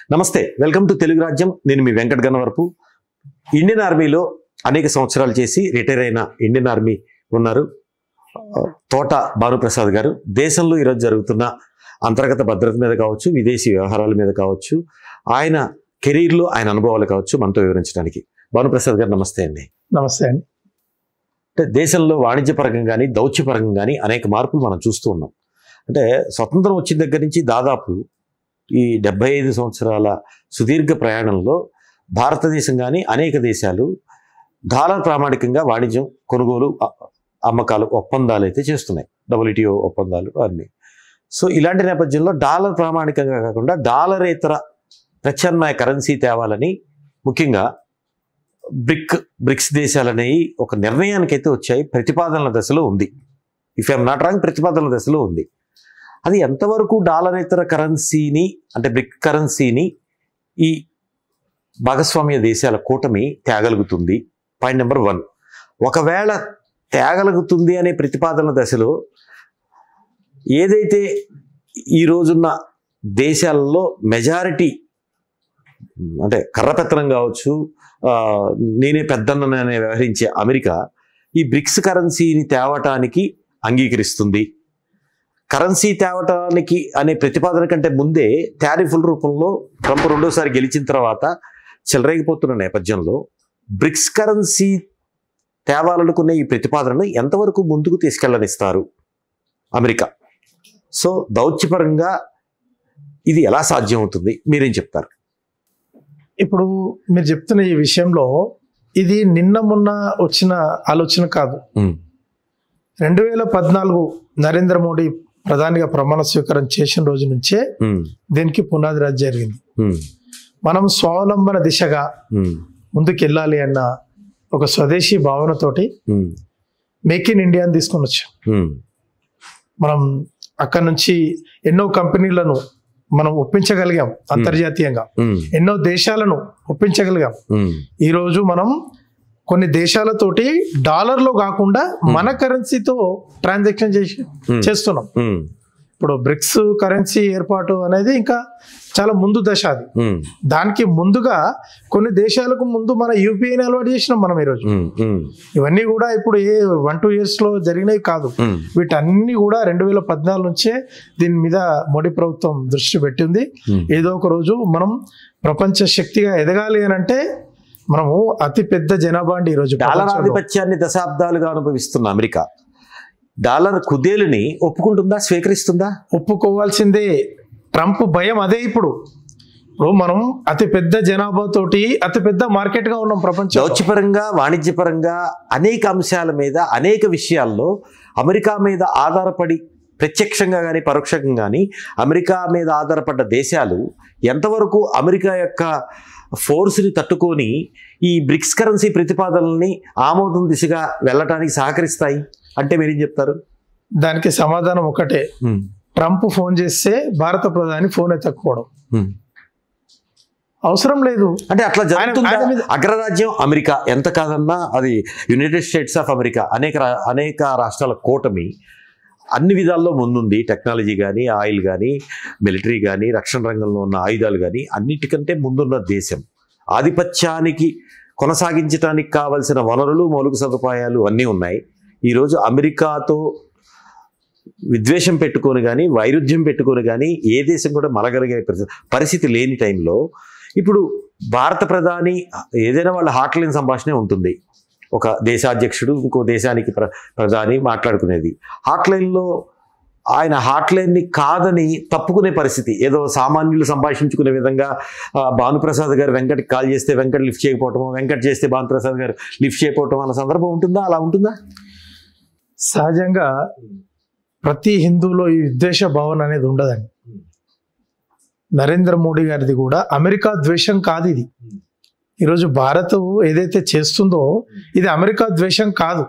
నమస్తే, welcome to Telugu రాజ్యం. నేను మీ వెంకట గన్నవరపు. ఇండియన్ ఆర్మీలో అనేక సంవత్సరాలు చేసి రిటైర్ అయిన ఇండియన్ ఆర్మీ ఉన్నారు తోట భానుప్రసాద్ గారు. దేశంలో ఈరోజు జరుగుతున్న అంతర్గత భద్రత మీద కావచ్చు, విదేశీ వ్యవహారాల మీద కావచ్చు, ఆయన కెరీర్లో ఆయన అనుభవాలు కావచ్చు మనతో వివరించడానికి. భానుప్రసాద్ గారు నమస్తే అండి. నమస్తే అండి. అంటే దేశంలో వాణిజ్యపరంగా కానీ దౌత్యపరంగా కానీ అనేక మార్పులు మనం చూస్తూ ఉన్నాం. అంటే స్వతంత్రం వచ్చిన దగ్గర నుంచి దాదాపు ఈ 75 సంవత్సరాల సుదీర్ఘ ప్రయాణంలో భారతదేశం కానీ అనేక దేశాలు డాలర్ ప్రామాణికంగా వాణిజ్యం, కొనుగోలు, అమ్మకాలు, ఒప్పందాలు అయితే చేస్తున్నాయి. WTO ఒప్పందాలు అన్నీ. సో ఇలాంటి నేపథ్యంలో డాలర్ ప్రామాణికంగా కాకుండా డాలరేతర ప్రత్యామ్నాయ కరెన్సీ తేవాలని ముఖ్యంగా బ్రిక్స్ దేశాలనేవి ఒక నిర్ణయానికి అయితే వచ్చాయి. ప్రతిపాదనల దశలో ఉంది. ఇఫ్ ఐఎమ్ నాట్ రాంగ్, ప్రతిపాదనల దశలో ఉంది. అది ఎంతవరకు డాలరేతర కరెన్సీని అంటే బ్రిక్ కరెన్సీని ఈ భాగస్వామ్య దేశాల కూటమి తేగలుగుతుంది? Point number 1. ఒకవేళ తేగలుగుతుంది అనే ప్రతిపాదనల దశలో ఏదైతే ఈ రోజున్న దేశాలలో మెజారిటీ అంటే కర్రపెత్తనం కావచ్చు, నేనే పెద్దన్ననే వ్యవహరించే అమెరికా ఈ బ్రిక్స్ కరెన్సీని తేవటానికి అంగీకరిస్తుంది. కరెన్సీ తేవటానికి అనే ప్రతిపాదన కంటే ముందే టారిఫ్ల రూపంలో ట్రంప్ రెండోసారి గెలిచిన తర్వాత చెలరేగిపోతున్న నేపథ్యంలో బ్రిక్స్ కరెన్సీ తేవాలనుకునే ఈ ప్రతిపాదనను ఎంతవరకు ముందుకు తీసుకెళ్లనిస్తారు అమెరికా? సో దౌత్యపరంగా ఇది ఎలా సాధ్యం అవుతుంది, మీరేం చెప్తారు? ఇప్పుడు మీరు చెప్తున్న ఈ విషయంలో ఇది నిన్న మొన్న వచ్చిన ఆలోచన కాదు. 2014 నరేంద్ర మోడీ ప్రధానిగా ప్రమాణ స్వీకారం చేసిన రోజు నుంచే దీనికి పునాది రాజు జరిగింది. మనం స్వావలంబన దిశగా ముందుకెళ్ళాలి అన్న ఒక స్వదేశీ భావనతోటి మేక్ ఇన్ ఇండియాని తీసుకొని వచ్చాం. మనం అక్కడ నుంచి ఎన్నో కంపెనీలను మనం ఒప్పించగలిగాం. అంతర్జాతీయంగా ఎన్నో దేశాలను ఒప్పించగలిగాం. ఈరోజు మనం కొన్ని దేశాలతోటి డాలర్లో కాకుండా మన కరెన్సీతో ట్రాన్సాక్షన్ చేస్తున్నాం. ఇప్పుడు బ్రిక్స్ కరెన్సీ ఏర్పాటు అనేది ఇంకా చాలా ముందు దశ. అది దానికి ముందుగా కొన్ని దేశాలకు ముందు మన యూపీఐని అలవాటు చేసినాం మనం ఈరోజు. ఇవన్నీ కూడా ఇప్పుడు 1-2 years లో జరిగినవి కాదు. వీటన్ని కూడా 2014 నుంచే దీని మీద మోడీ ప్రభుత్వం దృష్టి పెట్టింది. ఏదో ఒక రోజు మనం ప్రపంచ శక్తిగా ఎదగాలి అని అంటే మనము అతి పెద్ద జనాభా అండి ఈరోజు. డాలర్ ఆధిపత్యాన్ని దశాబ్దాలుగా అనుభవిస్తున్న అమెరికా డాలర్ కుదేలుని ఒప్పుకుంటుందా, స్వీకరిస్తుందా? ఒప్పుకోవాల్సిందే. ట్రంప్ భయం అదే. ఇప్పుడు మనం అతి పెద్ద జనాభాతోటి అతి పెద్ద మార్కెట్ గా ఉన్నాం ప్రపంచం. దౌత్యపరంగా, వాణిజ్యపరంగా అనేక అంశాల మీద, అనేక విషయాల్లో అమెరికా మీద ఆధారపడి ప్రత్యక్షంగా కానీ పరోక్షంగా కానీ అమెరికా మీద ఆధారపడ్డ దేశాలు ఎంతవరకు అమెరికా యొక్క ఫోర్స్ని తట్టుకొని ఈ బ్రిక్స్ కరెన్సీ ప్రతిపాదనల్ని ఆమోదం దిశగా వెళ్ళటానికి సహకరిస్తాయి అంటే మీరేం చెప్తారు? దానికి సమాధానం ఒకటే. ట్రంప్ ఫోన్ చేస్తే భారత ప్రధాని ఫోన్ ఎత్తకపోవడం అవసరం లేదు. అంటే అట్లా జరుగుతుందా? అగ్రరాజ్యం అమెరికా ఎంత కాదన్నా అది యునైటెడ్ స్టేట్స్ ఆఫ్ అమెరికా అనేక రాష్ట్రాల కూటమి అన్ని విధాల్లో ముందుంది. టెక్నాలజీ కానీ, ఆయిల్ కానీ, మిలిటరీ కానీ, రక్షణ రంగంలో ఉన్న ఆయుధాలు కానీ అన్నిటికంటే ముందున్న దేశం. ఆధిపత్యానికి కొనసాగించడానికి కావలసిన వనరులు, మౌలిక సదుపాయాలు అన్నీ ఉన్నాయి. ఈరోజు అమెరికాతో విద్వేషం పెట్టుకొని కానీ, వైరుధ్యం పెట్టుకొని కానీ ఏ దేశం కూడా మలగలిగే పరిస్థితి లేని టైంలో ఇప్పుడు భారత ప్రధాని ఏదైనా వాళ్ళ హాట్లైన్ సంభాషణే ఉంటుంది. ఒక దేశాధ్యక్షుడు ఇంకో దేశానికి ప్రధాని మాట్లాడుకునేది హాట్లైన్లో. ఆయన హాట్లైన్ని కాదని తప్పుకునే పరిస్థితి, ఏదో సామాన్యులు సంభాషించుకునే విధంగా భానుప్రసాద్ గారు వెంకట్కి కాల్ చేస్తే వెంకట్ లిఫ్ట్ చేయకపోవటం, వెంకట్ చేస్తే భానుప్రసాద్ గారు లిఫ్ట్ చేయకపోవటం అన్న సందర్భం ఉంటుందా? అలా ఉంటుందా? సహజంగా ప్రతి హిందువులో ఈ విద్వేష భావన అనేది ఉండదండి. నరేంద్ర మోడీ గారిది కూడా అమెరికా ద్వేషం కాదు. ఇది ఈరోజు భారత్ ఏదైతే చేస్తుందో ఇది అమెరికా ద్వేషం కాదు.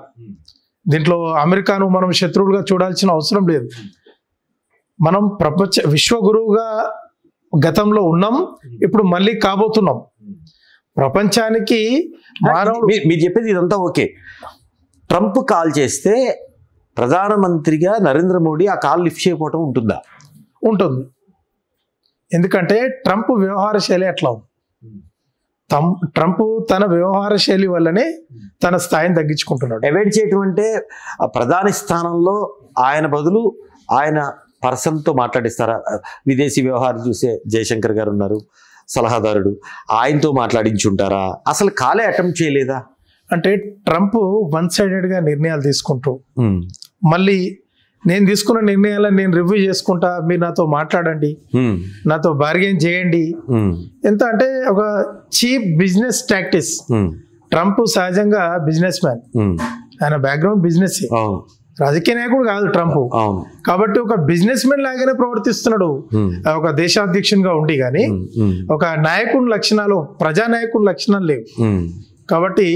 దీంట్లో అమెరికాను మనం శత్రువులుగా చూడాల్సిన అవసరం లేదు. మనం విశ్వగురువుగా గతంలో ఉన్నాం, ఇప్పుడు మళ్ళీ కాబోతున్నాం. ప్రపంచానికి మీరు చెప్పేది ఇదంతా ఓకే. ట్రంప్ కాల్ చేస్తే ప్రధానమంత్రిగా నరేంద్ర మోడీ ఆ కాల్ లిఫ్ట్ చేయకపోవటం ఉంటుందా? ఉంటుంది. ఎందుకంటే ట్రంప్ వ్యవహార శైలి అట్లా ఉంది. ట్రంప్ తన వ్యవహార శైలి వల్లనే తన స్థాయిని తగ్గించుకుంటున్నాడు. అవాయిడ్ చేయటం అంటే ప్రధాని స్థానంలో ఆయన బదులు ఆయన పర్సన్తో మాట్లాడిస్తారా? విదేశీ వ్యవహారం చూసే జయశంకర్ గారు ఉన్నారు, సలహాదారుడు, ఆయనతో మాట్లాడించుంటారా? అసలు కాలే అటెంప్ట్ చేయలేదా? అంటే ట్రంప్ వన్ సైడెడ్గా నిర్ణయాలు తీసుకుంటూ మళ్ళీ నేను తీసుకున్న నిర్ణయాలను నేను రివ్యూ చేసుకుంటా, మీరు నాతో మాట్లాడండి, నాతో బార్గెన్ చేయండి, ఎంత అంటే ఒక చీప్ బిజినెస్ టాక్టిక్స్. ట్రంప్ సహజంగా బిజినెస్ మ్యాన్, ఆయన బ్యాక్గ్రౌండ్ బిజినెస్, రాజకీయ నాయకుడు కాదు ట్రంప్. కాబట్టి ఒక బిజినెస్ మెన్ లాగానే ప్రవర్తిస్తున్నాడు ఒక దేశాధ్యక్షునిగా ఉండి, కానీ ఒక నాయకుని లక్షణాలు, ప్రజానాయకుని లక్షణాలు లేవు. కాబట్టి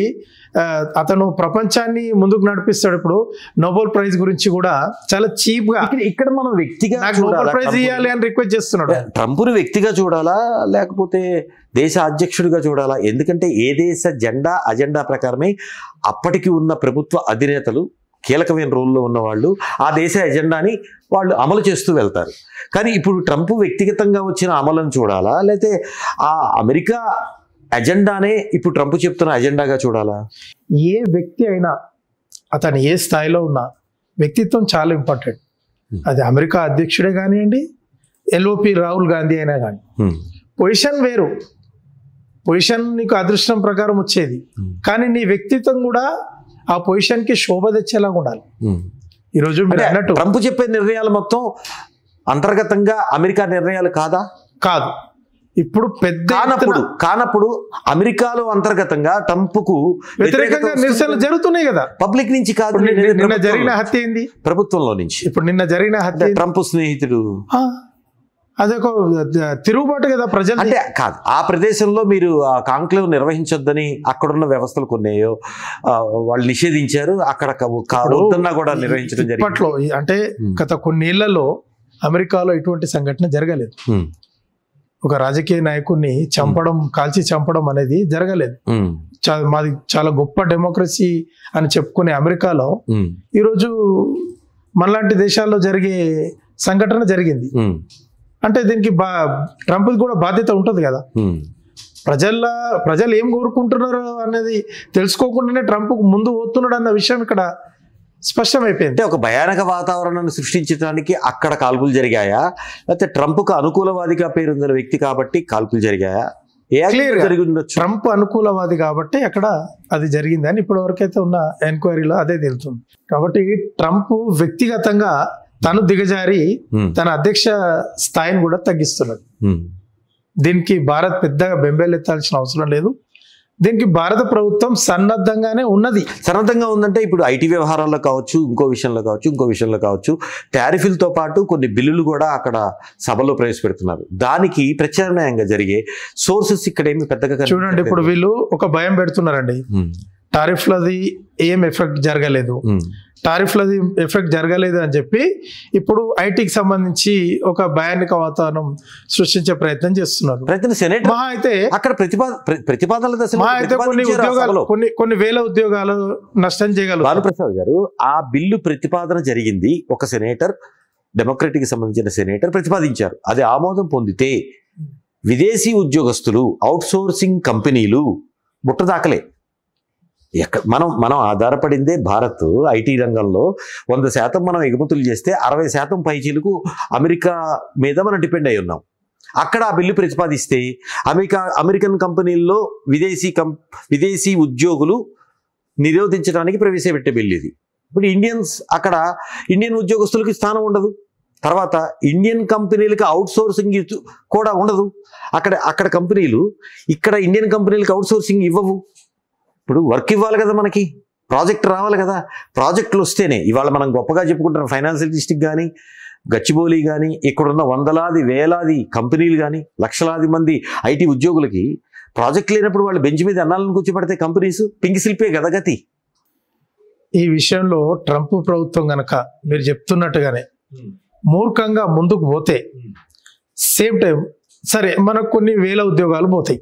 అతను ప్రపంచాన్ని ముందుకు నడిపిస్తాడు. ఇప్పుడు నోబెల్ ప్రైజ్ గురించి కూడా చాలా చీప్ గా ఇక్కడ మనం వ్యక్తిగా నోబెల్ ప్రైజ్ ఇవ్వాలి అని రిక్వెస్ట్ చేస్తున్నాడు. ట్రంప్ను వ్యక్తిగా చూడాలా లేకపోతే దేశ అధ్యక్షుడిగా చూడాలా? ఎందుకంటే ఏ దేశ అజెండా ప్రకారమే అప్పటికి ఉన్న ప్రభుత్వ అధినేతలు, కీలకమైన రోల్లో ఉన్న వాళ్ళు ఆ దేశ ఎజెండాని వాళ్ళు అమలు చేస్తూ వెళ్తారు. కానీ ఇప్పుడు ట్రంప్ వ్యక్తిగతంగా వచ్చిన అమలును చూడాలా, లేకపోతే ఆ అమెరికా అజెండానే ఇప్పుడు ట్రంప్ చెప్తున్న అజెండాగా చూడాలా? ఏ వ్యక్తి అయినా అతను ఏ స్థాయిలో ఉన్నా వ్యక్తిత్వం చాలా ఇంపార్టెంట్. అది అమెరికా అధ్యక్షుడే కానివ్వండి, ఎల్ఓపి రాహుల్ గాంధీ అయినా కానీ. పొజిషన్ వేరు, పొజిషన్ నీకు అదృష్టం ప్రకారం వచ్చేది, కానీ నీ వ్యక్తిత్వం కూడా ఆ పొజిషన్కి శోభ తెచ్చేలాగా ఉండాలి. ఈరోజు అన్నట్టు ట్రంప్ చెప్పే నిర్ణయాలు మొత్తం అంతర్గతంగా అమెరికా నిర్ణయాలు కాదా? కాదు. ఇప్పుడు పెద్ద కానప్పుడు అమెరికాలో అంతర్గతంగా ట్రంప్కు వ్యతిరేకంగా నిరసనలు జరుగుతున్నాయి కదా, పబ్లిక్ నుంచి కాదు. నిన్న జరిగిన హత్య ఏంది? ప్రభుత్వంలో నుంచి. ఇప్పుడు నిన్న జరిగిన హత్య ట్రంప్ స్నేహితుడు, అదొక తిరుగుబాటు కదా ప్రజలు. అంటే కాదు, ఆ ప్రదేశంలో మీరు ఆ కాంక్లేవ్ నిర్వహించొద్దని అక్కడున్న వ్యవస్థలు కొన్నాయో వాళ్ళు నిషేధించారు. అక్కడ వద్దన్నా కూడా నిర్వహించడం జరిగింది. ఇప్పట్లో అంటే గత కొన్నేళ్లలో అమెరికాలో ఇటువంటి సంఘటన జరగలేదు. ఒక రాజకీయ నాయకుడిని చంపడం, కాల్చి చంపడం అనేది జరగలేదు. మాది చాలా గొప్ప డెమోక్రసీ అని చెప్పుకునే అమెరికాలో ఈరోజు మనలాంటి దేశాల్లో జరిగే సంఘటన జరిగింది. అంటే దీనికి ట్రంప్ కూడా బాధ్యత ఉంటుంది కదా. ప్రజలు ఏం కోరుకుంటున్నారు అనేది తెలుసుకోకుండానే ట్రంప్ ముందు పోతున్నాడు అన్న విషయం ఇక్కడ స్పష్టమైపోయింది. ఒక భయానక వాతావరణాన్ని సృష్టించడానికి అక్కడ కాల్పులు జరిగాయా, లేకపోతే ట్రంప్కు అనుకూలవాదిగా పేరుందిన వ్యక్తి కాబట్టి కాల్పులు జరిగాయా? ట్రంప్ అనుకూలవాది కాబట్టి అక్కడ అది జరిగిందని ఇప్పటి వరకైతే ఉన్న ఎంక్వైరీలో అదే తెలుస్తుంది. కాబట్టి ట్రంప్ వ్యక్తిగతంగా తను దిగజారి తన అధ్యక్ష స్థాయిని కూడా తగ్గిస్తున్నాడు. దీనికి భారత్ పెద్దగా బెంబేలెత్తాల్సిన అవసరం లేదు. దీనికి భారత ప్రభుత్వం సన్నద్ధంగానే ఉన్నది. సన్నద్ధంగా ఉందంటే ఇప్పుడు ఐటీ వ్యవహారాల్లో కావచ్చు, ఇంకో విషయంలో కావచ్చు టారిఫ్లతో పాటు కొన్ని బిల్లులు కూడా అక్కడ సభలో ప్రవేశపెడుతున్నారు. దానికి ప్రత్యామ్నాయంగా జరిగే సోర్సెస్ ఇక్కడ ఏమి పెద్దగా చూడండి. ఇప్పుడు వీళ్ళు ఒక భయం పెడుతున్నారండి, టారిఫ్లది ఏం ఎఫెక్ట్ జరగలేదు, టారిఫ్లది ఎఫెక్ట్ జరగలేదు అని చెప్పి ఇప్పుడు ఐటీకి సంబంధించి ఒక భయానిక వాతావరణం సృష్టించే ప్రయత్నం చేస్తున్నారు. అయితే అక్కడ ప్రతిపాదనల దశలో అయితే కొన్ని వేల ఉద్యోగాలు నష్టం చేయగలరు. భానుప్రసాద్ గారు, ఆ బిల్లు ప్రతిపాదన జరిగింది. ఒక సెనేటర్, డెమోక్రటిక్ సంబంధించిన సెనేటర్ ప్రతిపాదించారు. అది ఆమోదం పొందితే విదేశీ ఉద్యోగస్తులు, అవుట్సోర్సింగ్ కంపెనీలు ముట్టదాకలే. మనం ఆధారపడిందే భారత్ ఐటీ రంగంలో 100% మనం ఎగుమతులు చేస్తే 60% పైచీలకు అమెరికా మీద మనం డిపెండ్ అయి ఉన్నాం. అక్కడ ఆ బిల్లు ప్రతిపాదిస్తే అమెరికన్ కంపెనీల్లో విదేశీ ఉద్యోగులు నిరోధించడానికి ప్రవేశపెట్టే బిల్లు ఇది. ఇప్పుడు ఇండియన్ ఉద్యోగస్తులకి స్థానం ఉండదు. తర్వాత ఇండియన్ కంపెనీలకి అవుట్సోర్సింగ్ కూడా ఉండదు. అక్కడ కంపెనీలు ఇక్కడ ఇండియన్ కంపెనీలకు అవుట్సోర్సింగ్ ఇవ్వవు. ఇప్పుడు వర్క్ ఇవ్వాలి కదా, మనకి ప్రాజెక్ట్ రావాలి కదా. ప్రాజెక్టులు వస్తేనే ఇవాళ మనం గొప్పగా చెప్పుకుంటున్న ఫైనాన్షియల్ డిస్ట్రిక్ట్ కానీ, గచ్చిబౌలి కానీ, ఇక్కడున్న వందలాది వేలాది కంపెనీలు కానీ, లక్షలాది మంది ఐటీ ఉద్యోగులకి ప్రాజెక్ట్ లేనప్పుడు వాళ్ళు బెంచ్ మీద అన్నాలను కూర్చోబెడితే కంపెనీస్ పింక్ స్లిప్పే కదా గతి. ఈ విషయంలో ట్రంప్ ప్రభుత్వం గనక మీరు చెప్తున్నట్టుగానే మూర్ఖంగా ముందుకు పోతే సేమ్ టైం సరే మనకు కొన్ని వేల ఉద్యోగాలు పోతాయి,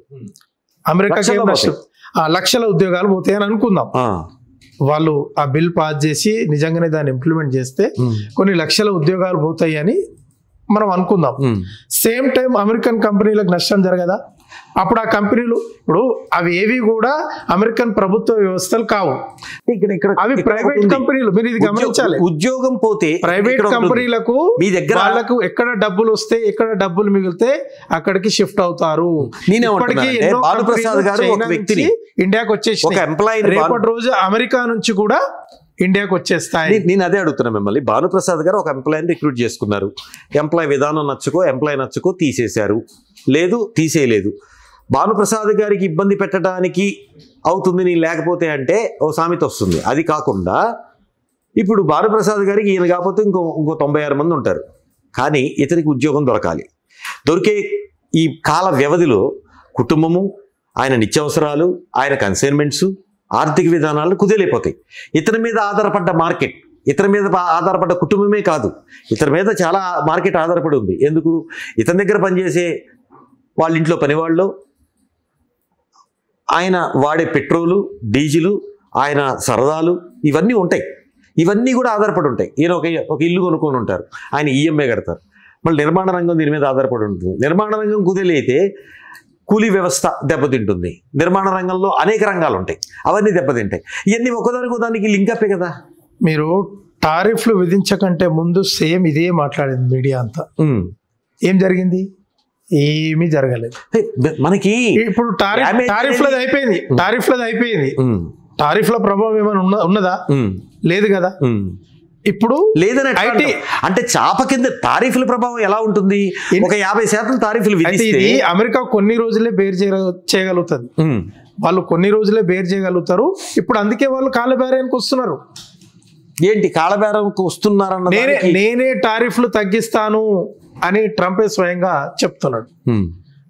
అమెరికాకి లక్షల ఉద్యోగాలు పోతాయి అని అనుకుందాం. వాళ్ళు ఆ బిల్ పాస్ చేసి నిజంగానే దాన్ని ఇంప్లిమెంట్ చేస్తే కొన్ని లక్షల ఉద్యోగాలు పోతాయి అని మనం అనుకుందాం. సేమ్ టైం అమెరికన్ కంపెనీలకు నష్టం జరగదా? అప్పుడు ఆ కంపెనీలు ఇప్పుడు అవి ఏవి కూడా అమెరికన్ ప్రభుత్వ వ్యవస్థలు కావు, అవి ప్రైవేట్ కంపెనీలు. మీరు ఇది గమనించాలి. ఉద్యోగం పోతే ప్రైవేట్ కంపెనీలకు మీ దగ్గర వాళ్ళకు ఎక్కడ డబ్బులు వస్తే ఎక్కడ డబ్బులు మిగిలితే అక్కడికి షిఫ్ట్ అవుతారు. భానుప్రసాద్ గారు ఒక వ్యక్తిని ఇండియాకి వచ్చేసి రేపటి రోజు అమెరికా నుంచి కూడా ఇండియాకి వచ్చేస్తాయి. నేను అదే అడుగుతున్నా మిమ్మల్ని. భానుప్రసాద్ గారు ఒక ఎంప్లాయీని రిక్రూట్ చేసుకున్నారు. ఎంప్లాయీ విధానం ఎంప్లాయీ నచ్చుకో తీసేశారు, లేదు తీసేయలేదు. భానుప్రసాద్ గారికి ఇబ్బంది పెట్టడానికి అవుతుంది నేను లేకపోతే అంటే ఓ సామెత వస్తుంది. అది కాకుండా ఇప్పుడు భానుప్రసాద్ గారికి ఈయన కాకపోతే ఇంకో 96 మంది ఉంటారు, కానీ ఇతనికి ఉద్యోగం దొరకాలి. దొరికే ఈ కాల వ్యవధిలో కుటుంబము, ఆయన నిత్యావసరాలు, ఆయన కన్సైన్మెంట్స్, ఆర్థిక విధానాలు కుదేలైపోతాయి. ఇతని మీద ఆధారపడ్డ మార్కెట్, ఇతని మీద ఆధారపడ్డ కుటుంబమే కాదు, ఇతని మీద చాలా మార్కెట్ ఆధారపడి ఉంది. ఎందుకు? ఇతని దగ్గర పనిచేసే వాళ్ళ ఇంట్లో పనివాళ్ళు, ఆయన వాడే పెట్రోలు, డీజిలు, ఆయన సరదాలు ఇవన్నీ ఉంటాయి. ఇవన్నీ కూడా ఆధారపడి ఉంటాయి. ఈయన ఒక ఇల్లు కొనుక్కొని ఉంటారు, ఆయన ఈఎంఐ కడతారు. మళ్ళీ నిర్మాణ రంగం దీని మీద ఆధారపడి ఉంటుంది. నిర్మాణ రంగం కుదేలైతే కూలీ వ్యవస్థ దెబ్బతింటుంది. నిర్మాణ రంగంలో అనేక రంగాలు ఉంటాయి, అవన్నీ దెబ్బతింటాయి. ఇవన్నీ ఒకదానికి లింక్ అప్పే కదా. మీరు టారిఫ్లు విధించకంటే ముందు సేమ్ ఇదే మాట్లాడింది మీడియా అంతా. ఏం జరిగింది? ఏమీ జరగలేదు. మనకి ఇప్పుడు టారిఫ్లది అయిపోయింది. టారిఫ్ల ప్రభావం ఏమైనా ఉన్నదా? లేదు కదా. ఇప్పుడు లేదని అంటే చాప కింద టారిఫ్ల ప్రభావం ఎలా ఉంటుంది? ఒక 50% టారిఫ్లు విధిస్తే అమెరికా కొన్ని రోజులే బేర్ చేయగలుగుతుంది. వాళ్ళు కొన్ని రోజులే బేర్ చేయగలుగుతారు. ఇప్పుడు అందుకే వాళ్ళు కాలబేరానికి వస్తున్నారు. ఏంటి కాలబేరానికి వస్తున్నారన్న? నేనే టారిఫ్లు తగ్గిస్తాను అని ట్రంపే స్వయంగా చెప్తున్నాడు.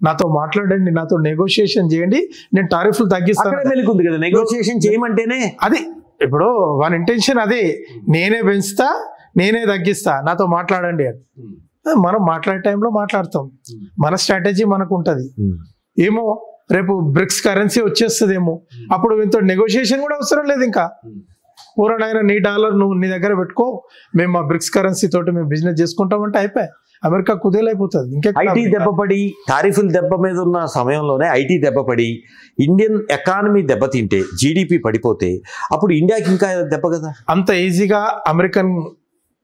నాతో మాట్లాడండి, నాతో నెగోషియేషన్ చేయండి, నేను టారిఫ్లు తగ్గిస్తాను. మెలుకుంది కదా నెగోషియేషన్ చేయమంటేనే. అది ఇప్పుడు వాని ఇంటెన్షన్ అదే, నేనే పెంచుతా, నేనే తగ్గిస్తా, నాతో మాట్లాడండి అని. మనం మాట్లాడే టైంలో మాట్లాడతాం, మన స్ట్రాటజీ మనకు ఉంటుంది. ఏమో రేపు బ్రిక్స్ కరెన్సీ వచ్చేస్తుందేమో, అప్పుడు ఇంత నెగోషియేషన్ కూడా అవసరం లేదు. ఇంకా పూరనైనా నీ డాలర్ నువ్వు నీ దగ్గర పెట్టుకో, మేము మా బ్రిక్స్ కరెన్సీ తోటి మేము బిజినెస్ చేసుకుంటామంటే అయిపోయి అమెరికా కుదేలైపోతుంది. ఇంకా ఐటీ దెబ్బపడి, టారిఫ్ల దెబ్బ మీద ఉన్న సమయంలోనే ఐటీ దెబ్బపడి, ఇండియన్ ఎకానమీ దెబ్బతింటే, జీడిపి పడిపోతే అప్పుడు ఇండియాకి ఇంకా దెబ్బ కదా. అంత ఈజీగా అమెరికన్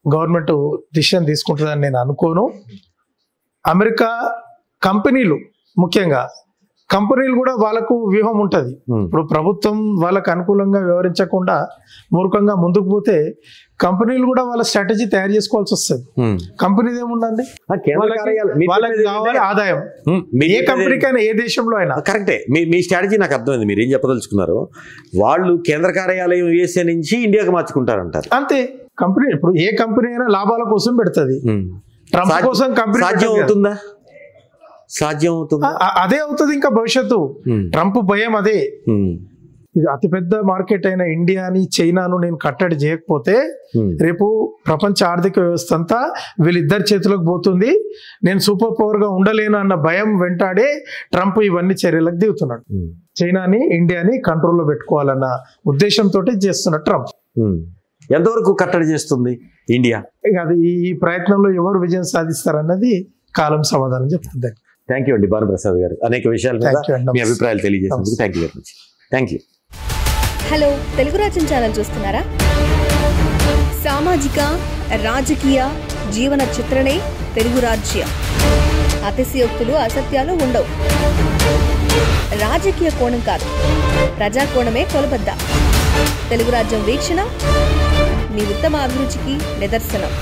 గవర్నమెంట్ డిసిషన్ తీసుకుంటుందని నేను అనుకోను. అమెరికా కంపెనీలు, ముఖ్యంగా కంపెనీలు కూడా వాళ్ళకు వ్యూహం ఉంటుంది. ఇప్పుడు ప్రభుత్వం వాళ్ళకు అనుకూలంగా వ్యవహరించకుండా మూర్ఖంగా ముందుకు పోతే కంపెనీలు కూడా వాళ్ళ స్ట్రాటజీ తయారు చేసుకోవాల్సి వస్తుంది. కంపెనీది ఏముందండి, వాళ్ళకి కావాలి ఆదాయం. ఏ కంపెనీకైనా, ఏ దేశంలో అయినా. కరెక్టే, మీ స్ట్రాటజీ నాకు అర్థమైంది. మీరు ఏం చెప్పదలుచుకున్నారు? వాళ్ళు కేంద్ర కార్యాలయం యూఎస్ఏ నుంచి ఇండియాకి మార్చుకుంటారంటారు. అంతే. కంపెనీ ఇప్పుడు ఏ కంపెనీ అయినా లాభాల కోసం పెడుతుంది. ట్రంప్ కోసం కంపెనీ సాధ్యం అవుతుందా? సాధ్యం అవుతుంది, అదే అవుతుంది ఇంకా భవిష్యత్తు. ట్రంప్ భయం అదే. ఇది అతిపెద్ద మార్కెట్ అయిన ఇండియాని, చైనాను నేను కట్టడి చేయకపోతే రేపు ప్రపంచ ఆర్థిక వ్యవస్థ అంతా వీళ్ళిద్దరి చేతులకు పోతుంది, నేను సూపర్ పవర్ గా ఉండలేను అన్న భయం వెంటాడే ట్రంప్ ఇవన్నీ చర్యలకు దిగుతున్నాడు. చైనాని, ఇండియాని కంట్రోల్లో పెట్టుకోవాలన్న ఉద్దేశంతో చేస్తున్న ట్రంప్. ఎంతవరకు కట్టడి చేస్తుంది ఇండియా? అది ఈ ప్రయత్నంలో ఎవరు విజయం సాధిస్తారన్నది కాలం సమాధానం చెప్తుంది. థ్యాంక్ యూ అండి భానుప్రసాద్ గారు, అనేక విషయాల మీద మీ అభిప్రాయాలు తెలియజేసినందుకు thank you very much. Thank you. Hello, Telugu Rajyam channel చూస్తున్నారా? సామాజిక, రాజకీయ, జీవన చిత్రణే తెలుగు రాజ్యం. అతిశయోక్తులు, అసత్యాలు ఉండవు. రాజకీయ కోణం కాదు, ప్రజా కోణమే కొలబద్ద. తెలుగు రాజ్యం వీక్షణ మీ ఉత్తమ అభిరుచికి నిదర్శనం.